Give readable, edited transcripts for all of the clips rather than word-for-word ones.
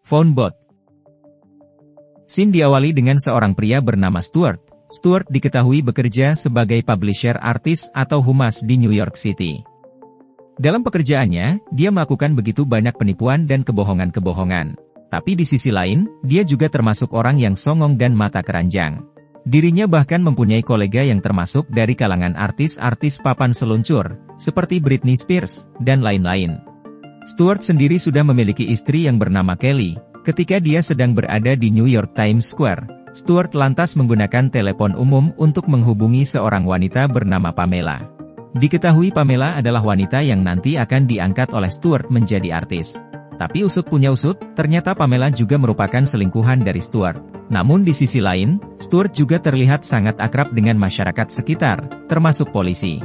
Phone bot. Scene diawali dengan seorang pria bernama Stuart. Stuart diketahui bekerja sebagai publisher artis atau humas di New York City. Dalam pekerjaannya, dia melakukan begitu banyak penipuan dan kebohongan-kebohongan. Tapi di sisi lain, dia juga termasuk orang yang songong dan mata keranjang. Dirinya bahkan mempunyai kolega yang termasuk dari kalangan artis-artis papan seluncur, seperti Britney Spears, dan lain-lain. Stuart sendiri sudah memiliki istri yang bernama Kelly. Ketika dia sedang berada di New York Times Square, Stuart lantas menggunakan telepon umum untuk menghubungi seorang wanita bernama Pamela. Diketahui Pamela adalah wanita yang nanti akan diangkat oleh Stuart menjadi artis. Tapi usut punya usut, ternyata Pamela juga merupakan selingkuhan dari Stuart. Namun di sisi lain, Stuart juga terlihat sangat akrab dengan masyarakat sekitar, termasuk polisi.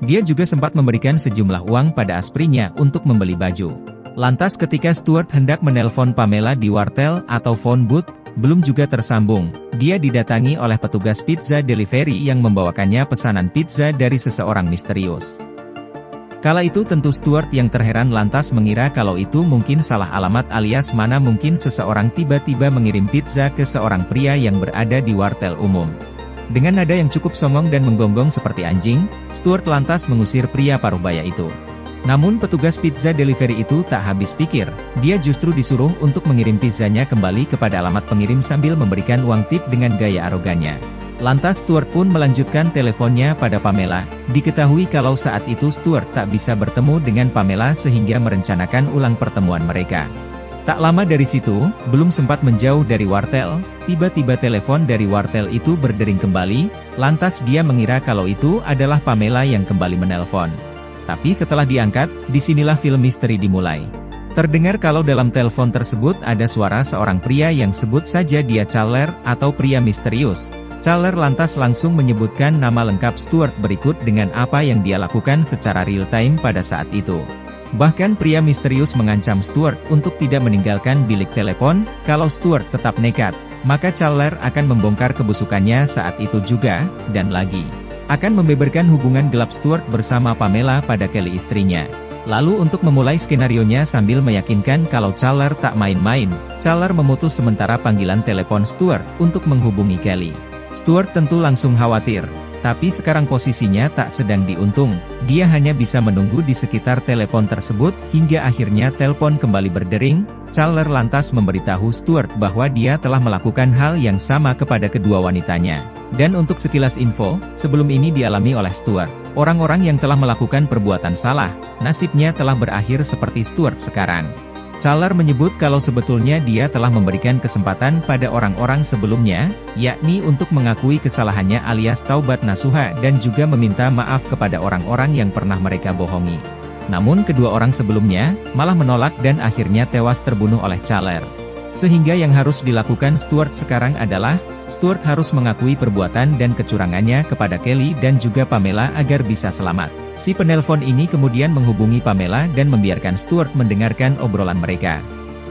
Dia juga sempat memberikan sejumlah uang pada asprinya untuk membeli baju. Lantas ketika Stuart hendak menelpon Pamela di wartel atau phone booth, belum juga tersambung, dia didatangi oleh petugas pizza delivery yang membawakannya pesanan pizza dari seseorang misterius. Kala itu tentu Stuart yang terheran lantas mengira kalau itu mungkin salah alamat alias mana mungkin seseorang tiba-tiba mengirim pizza ke seorang pria yang berada di wartel umum. Dengan nada yang cukup songong dan menggonggong seperti anjing, Stuart lantas mengusir pria paruhbaya itu. Namun petugas pizza delivery itu tak habis pikir, dia justru disuruh untuk mengirim pizzanya kembali kepada alamat pengirim sambil memberikan uang tip dengan gaya arogannya. Lantas Stuart pun melanjutkan teleponnya pada Pamela. Diketahui kalau saat itu Stuart tak bisa bertemu dengan Pamela sehingga merencanakan ulang pertemuan mereka. Tak lama dari situ, belum sempat menjauh dari wartel, tiba-tiba telepon dari wartel itu berdering kembali, lantas dia mengira kalau itu adalah Pamela yang kembali menelpon. Tapi setelah diangkat, disinilah film misteri dimulai. Terdengar kalau dalam telepon tersebut ada suara seorang pria yang sebut saja dia Chandler atau pria misterius. Chandler lantas langsung menyebutkan nama lengkap Stuart berikut dengan apa yang dia lakukan secara real time pada saat itu. Bahkan pria misterius mengancam Stuart untuk tidak meninggalkan bilik telepon, kalau Stuart tetap nekat, maka Chandler akan membongkar kebusukannya saat itu juga, dan lagi akan membeberkan hubungan gelap Stuart bersama Pamela pada Kelly istrinya. Lalu untuk memulai skenarionya sambil meyakinkan kalau Chandler tak main-main, Chandler memutus sementara panggilan telepon Stuart untuk menghubungi Kelly. Stuart tentu langsung khawatir, tapi sekarang posisinya tak sedang diuntung, dia hanya bisa menunggu di sekitar telepon tersebut, hingga akhirnya telepon kembali berdering. Chandler lantas memberitahu Stuart bahwa dia telah melakukan hal yang sama kepada kedua wanitanya. Dan untuk sekilas info, sebelum ini dialami oleh Stuart, orang-orang yang telah melakukan perbuatan salah, nasibnya telah berakhir seperti Stuart sekarang. Chandler menyebut kalau sebetulnya dia telah memberikan kesempatan pada orang-orang sebelumnya, yakni untuk mengakui kesalahannya alias taubat nasuha dan juga meminta maaf kepada orang-orang yang pernah mereka bohongi. Namun kedua orang sebelumnya, malah menolak dan akhirnya tewas terbunuh oleh Chandler. Sehingga yang harus dilakukan Stuart sekarang adalah, Stuart harus mengakui perbuatan dan kecurangannya kepada Kelly dan juga Pamela agar bisa selamat. Si penelpon ini kemudian menghubungi Pamela dan membiarkan Stuart mendengarkan obrolan mereka.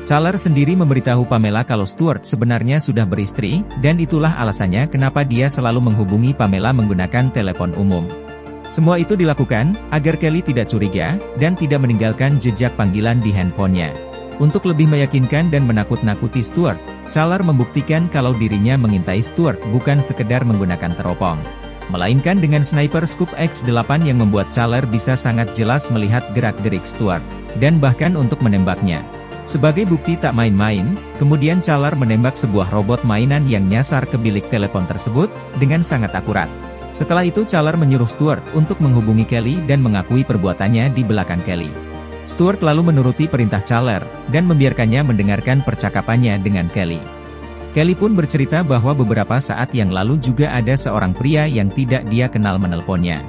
Chandler sendiri memberitahu Pamela kalau Stuart sebenarnya sudah beristri, dan itulah alasannya kenapa dia selalu menghubungi Pamela menggunakan telepon umum. Semua itu dilakukan, agar Kelly tidak curiga, dan tidak meninggalkan jejak panggilan di handphonenya. Untuk lebih meyakinkan dan menakut-nakuti Stuart, Chandler membuktikan kalau dirinya mengintai Stuart bukan sekedar menggunakan teropong, melainkan dengan sniper scope X8 yang membuat Chandler bisa sangat jelas melihat gerak-gerik Stuart, dan bahkan untuk menembaknya. Sebagai bukti tak main-main, kemudian Chandler menembak sebuah robot mainan yang nyasar ke bilik telepon tersebut, dengan sangat akurat. Setelah itu Chandler menyuruh Stuart untuk menghubungi Kelly dan mengakui perbuatannya di belakang Kelly. Stuart lalu menuruti perintah Chandler, dan membiarkannya mendengarkan percakapannya dengan Kelly. Kelly pun bercerita bahwa beberapa saat yang lalu juga ada seorang pria yang tidak dia kenal menelponnya.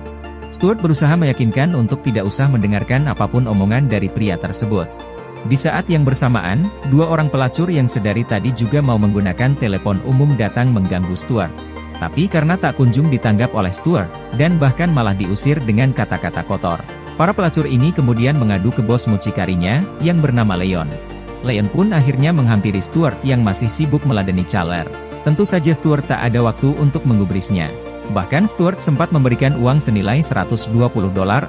Stuart berusaha meyakinkan untuk tidak usah mendengarkan apapun omongan dari pria tersebut. Di saat yang bersamaan, dua orang pelacur yang sedari tadi juga mau menggunakan telepon umum datang mengganggu Stuart. Tapi karena tak kunjung ditanggap oleh Stuart, dan bahkan malah diusir dengan kata-kata kotor, para pelacur ini kemudian mengadu ke bos mucikarinya, yang bernama Leon. Leon pun akhirnya menghampiri Stuart yang masih sibuk meladeni Chandler. Tentu saja Stuart tak ada waktu untuk menggubrisnya. Bahkan Stuart sempat memberikan uang senilai $120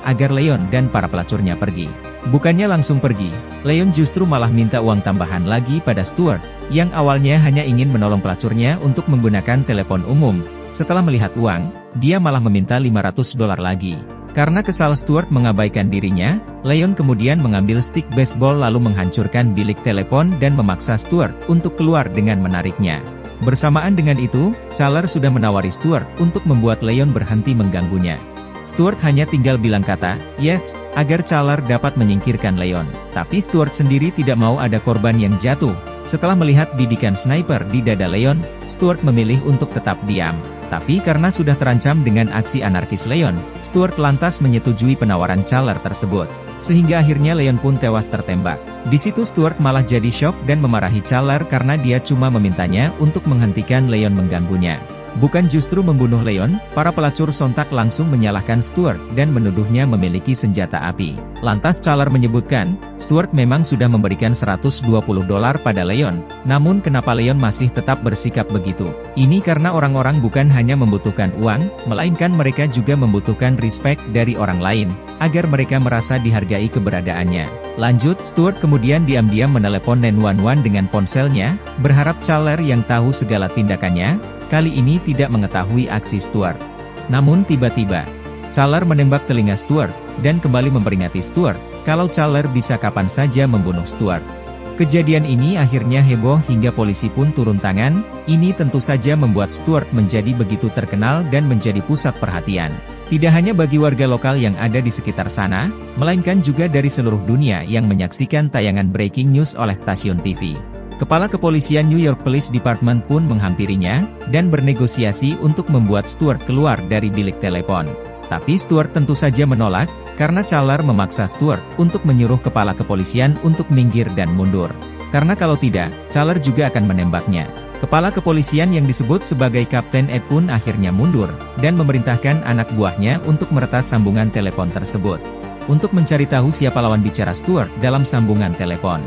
agar Leon dan para pelacurnya pergi. Bukannya langsung pergi, Leon justru malah minta uang tambahan lagi pada Stuart, yang awalnya hanya ingin menolong pelacurnya untuk menggunakan telepon umum. Setelah melihat uang, dia malah meminta $500 lagi. Karena kesal Stuart mengabaikan dirinya, Leon kemudian mengambil stik baseball lalu menghancurkan bilik telepon dan memaksa Stuart untuk keluar dengan menariknya. Bersamaan dengan itu, Challer sudah menawari Stuart untuk membuat Leon berhenti mengganggunya. Stuart hanya tinggal bilang kata, "Yes," agar Challer dapat menyingkirkan Leon. Tapi Stuart sendiri tidak mau ada korban yang jatuh. Setelah melihat bidikan sniper di dada Leon, Stuart memilih untuk tetap diam. Tapi karena sudah terancam dengan aksi anarkis Leon, Stuart lantas menyetujui penawaran Challer tersebut. Sehingga akhirnya Leon pun tewas tertembak. Di situ Stuart malah jadi shock dan memarahi Challer karena dia cuma memintanya untuk menghentikan Leon mengganggunya. Bukan justru membunuh Leon, para pelacur sontak langsung menyalahkan Stuart dan menuduhnya memiliki senjata api. Lantas Challer menyebutkan, Stuart memang sudah memberikan $120 pada Leon, namun kenapa Leon masih tetap bersikap begitu? Ini karena orang-orang bukan hanya membutuhkan uang, melainkan mereka juga membutuhkan respect dari orang lain, agar mereka merasa dihargai keberadaannya. Lanjut, Stuart kemudian diam-diam menelepon 911 dengan ponselnya, berharap Challer yang tahu segala tindakannya, kali ini tidak mengetahui aksi Stuart. Namun tiba-tiba, Challer menembak telinga Stuart, dan kembali memperingati Stuart, kalau Challer bisa kapan saja membunuh Stuart. Kejadian ini akhirnya heboh hingga polisi pun turun tangan, ini tentu saja membuat Stuart menjadi begitu terkenal dan menjadi pusat perhatian. Tidak hanya bagi warga lokal yang ada di sekitar sana, melainkan juga dari seluruh dunia yang menyaksikan tayangan breaking news oleh stasiun TV. Kepala Kepolisian New York Police Department pun menghampirinya, dan bernegosiasi untuk membuat Stuart keluar dari bilik telepon. Tapi Stuart tentu saja menolak, karena Challer memaksa Stuart untuk menyuruh kepala kepolisian untuk minggir dan mundur. Karena kalau tidak, Challer juga akan menembaknya. Kepala kepolisian yang disebut sebagai Kapten Ed pun akhirnya mundur, dan memerintahkan anak buahnya untuk meretas sambungan telepon tersebut. Untuk mencari tahu siapa lawan bicara Stuart dalam sambungan telepon.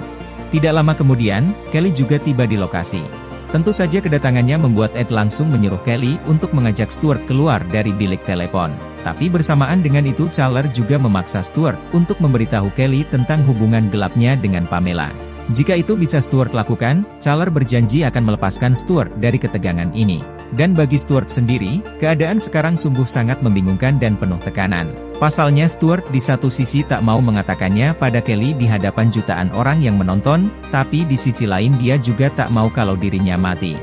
Tidak lama kemudian, Kelly juga tiba di lokasi. Tentu saja kedatangannya membuat Ed langsung menyuruh Kelly untuk mengajak Stuart keluar dari bilik telepon. Tapi bersamaan dengan itu Challer juga memaksa Stuart untuk memberitahu Kelly tentang hubungan gelapnya dengan Pamela. Jika itu bisa Stuart lakukan, Challer berjanji akan melepaskan Stuart dari ketegangan ini. Dan bagi Stuart sendiri, keadaan sekarang sungguh sangat membingungkan dan penuh tekanan. Pasalnya Stuart di satu sisi tak mau mengatakannya pada Kelly di hadapan jutaan orang yang menonton, tapi di sisi lain dia juga tak mau kalau dirinya mati.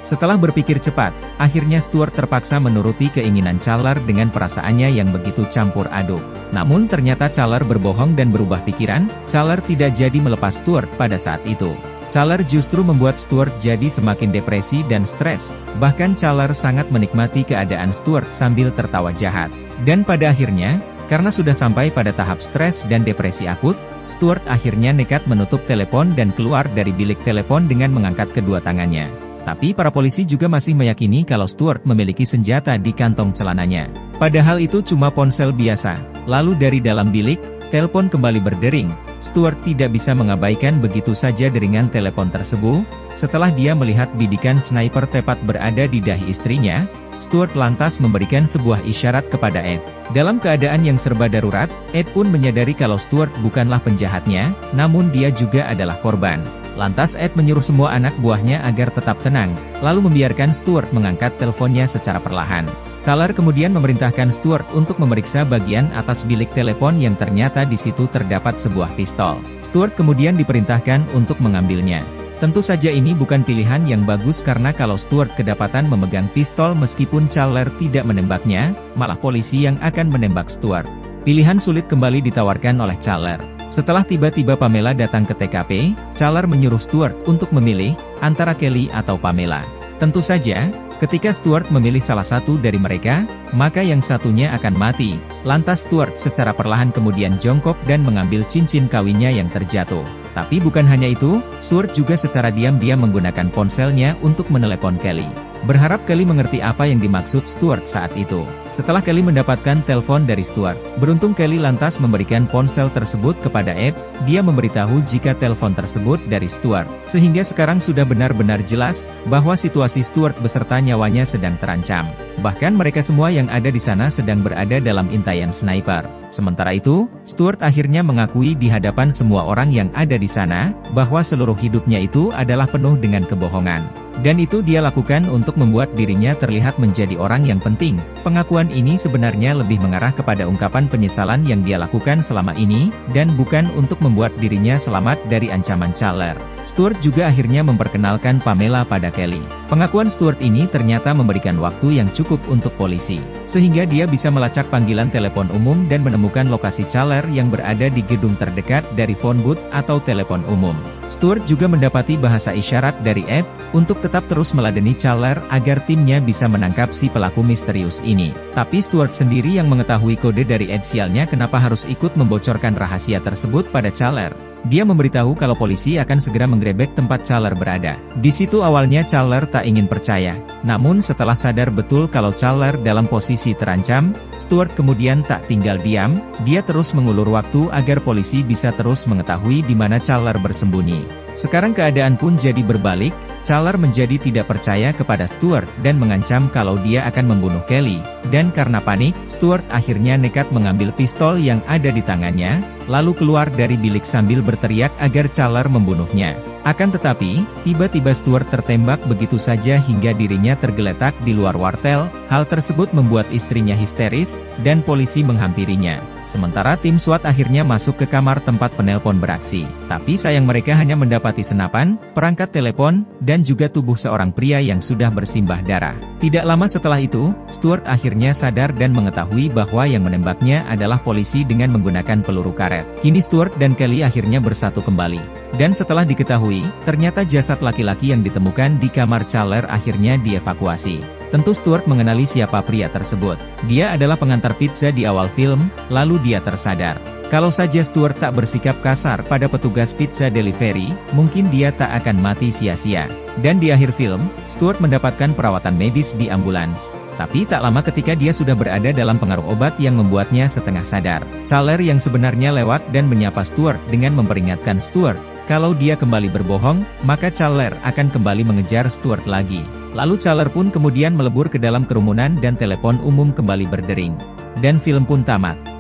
Setelah berpikir cepat, akhirnya Stuart terpaksa menuruti keinginan Challer dengan perasaannya yang begitu campur aduk. Namun ternyata Challer berbohong dan berubah pikiran, Challer tidak jadi melepas Stuart pada saat itu. Challer justru membuat Stuart jadi semakin depresi dan stres, bahkan Challer sangat menikmati keadaan Stuart sambil tertawa jahat. Dan pada akhirnya, karena sudah sampai pada tahap stres dan depresi akut, Stuart akhirnya nekat menutup telepon dan keluar dari bilik telepon dengan mengangkat kedua tangannya. Tapi para polisi juga masih meyakini kalau Stuart memiliki senjata di kantong celananya. Padahal itu cuma ponsel biasa. Lalu dari dalam bilik, telepon kembali berdering. Stuart tidak bisa mengabaikan begitu saja deringan telepon tersebut. Setelah dia melihat bidikan sniper tepat berada di dahi istrinya, Stuart lantas memberikan sebuah isyarat kepada Ed. Dalam keadaan yang serba darurat, Ed pun menyadari kalau Stuart bukanlah penjahatnya, namun dia juga adalah korban. Lantas Ed menyuruh semua anak buahnya agar tetap tenang, lalu membiarkan Stuart mengangkat teleponnya secara perlahan. Challer kemudian memerintahkan Stuart untuk memeriksa bagian atas bilik telepon yang ternyata di situ terdapat sebuah pistol. Stuart kemudian diperintahkan untuk mengambilnya. Tentu saja ini bukan pilihan yang bagus karena kalau Stuart kedapatan memegang pistol meskipun Challer tidak menembaknya, malah polisi yang akan menembak Stuart. Pilihan sulit kembali ditawarkan oleh Challer. Setelah tiba-tiba Pamela datang ke TKP, Challer menyuruh Stuart untuk memilih antara Kelly atau Pamela. Tentu saja, ketika Stuart memilih salah satu dari mereka, maka yang satunya akan mati. Lantas Stuart secara perlahan kemudian jongkok dan mengambil cincin kawinnya yang terjatuh. Tapi bukan hanya itu, Stuart juga secara diam-diam menggunakan ponselnya untuk menelepon Kelly. Berharap Kelly mengerti apa yang dimaksud Stuart saat itu. Setelah Kelly mendapatkan telepon dari Stuart, beruntung Kelly lantas memberikan ponsel tersebut kepada Ed. Dia memberitahu jika telepon tersebut dari Stuart, sehingga sekarang sudah benar-benar jelas bahwa situasi Stuart beserta nyawanya sedang terancam. Bahkan mereka semua yang ada di sana sedang berada dalam intaian sniper. Sementara itu, Stuart akhirnya mengakui di hadapan semua orang yang ada di sana, bahwa seluruh hidupnya itu adalah penuh dengan kebohongan. Dan itu dia lakukan untuk membuat dirinya terlihat menjadi orang yang penting. Pengakuan ini sebenarnya lebih mengarah kepada ungkapan penyesalan yang dia lakukan selama ini, dan bukan untuk membuat dirinya selamat dari ancaman Chandler. Stuart juga akhirnya memperkenalkan Pamela pada Kelly. Pengakuan Stuart ini ternyata memberikan waktu yang cukup untuk polisi, sehingga dia bisa melacak panggilan telepon umum dan menemukan lokasi Chandler yang berada di gedung terdekat dari phone booth atau telepon umum. Stuart juga mendapati bahasa isyarat dari Ed, untuk tetap terus meladeni Chandler agar timnya bisa menangkap si pelaku misterius ini. Tapi Stuart sendiri yang mengetahui kode dari Ed, sialnya kenapa harus ikut membocorkan rahasia tersebut pada Chandler. Dia memberitahu kalau polisi akan segera menggerebek tempat Chandler berada. Di situ awalnya Chandler tak ingin percaya. Namun setelah sadar betul kalau Chandler dalam posisi terancam, Stuart kemudian tak tinggal diam. Dia terus mengulur waktu agar polisi bisa terus mengetahui di mana Chandler bersembunyi. Sekarang keadaan pun jadi berbalik. Chandler menjadi tidak percaya kepada Stuart dan mengancam kalau dia akan membunuh Kelly. Dan karena panik, Stuart akhirnya nekat mengambil pistol yang ada di tangannya, lalu keluar dari bilik sambil berteriak agar Chandler membunuhnya. Akan tetapi, tiba-tiba Stuart tertembak begitu saja hingga dirinya tergeletak di luar wartel. Hal tersebut membuat istrinya histeris, dan polisi menghampirinya. Sementara tim SWAT akhirnya masuk ke kamar tempat penelpon beraksi. Tapi sayang mereka hanya mendapati senapan, perangkat telepon, dan juga tubuh seorang pria yang sudah bersimbah darah. Tidak lama setelah itu, Stuart akhirnya sadar dan mengetahui bahwa yang menembaknya adalah polisi dengan menggunakan peluru karet. Kini Stuart dan Kelly akhirnya bersatu kembali. Dan setelah diketahui, ternyata jasad laki-laki yang ditemukan di kamar Chandler akhirnya dievakuasi. Tentu Stuart mengenali siapa pria tersebut. Dia adalah pengantar pizza di awal film, lalu dia tersadar. Kalau saja Stuart tak bersikap kasar pada petugas pizza delivery, mungkin dia tak akan mati sia-sia. Dan di akhir film, Stuart mendapatkan perawatan medis di ambulans. Tapi tak lama ketika dia sudah berada dalam pengaruh obat yang membuatnya setengah sadar. Chandler yang sebenarnya lewat dan menyapa Stuart dengan memperingatkan Stuart, kalau dia kembali berbohong, maka Chandler akan kembali mengejar Stuart lagi. Lalu Chandler pun kemudian melebur ke dalam kerumunan dan telepon umum kembali berdering. Dan film pun tamat.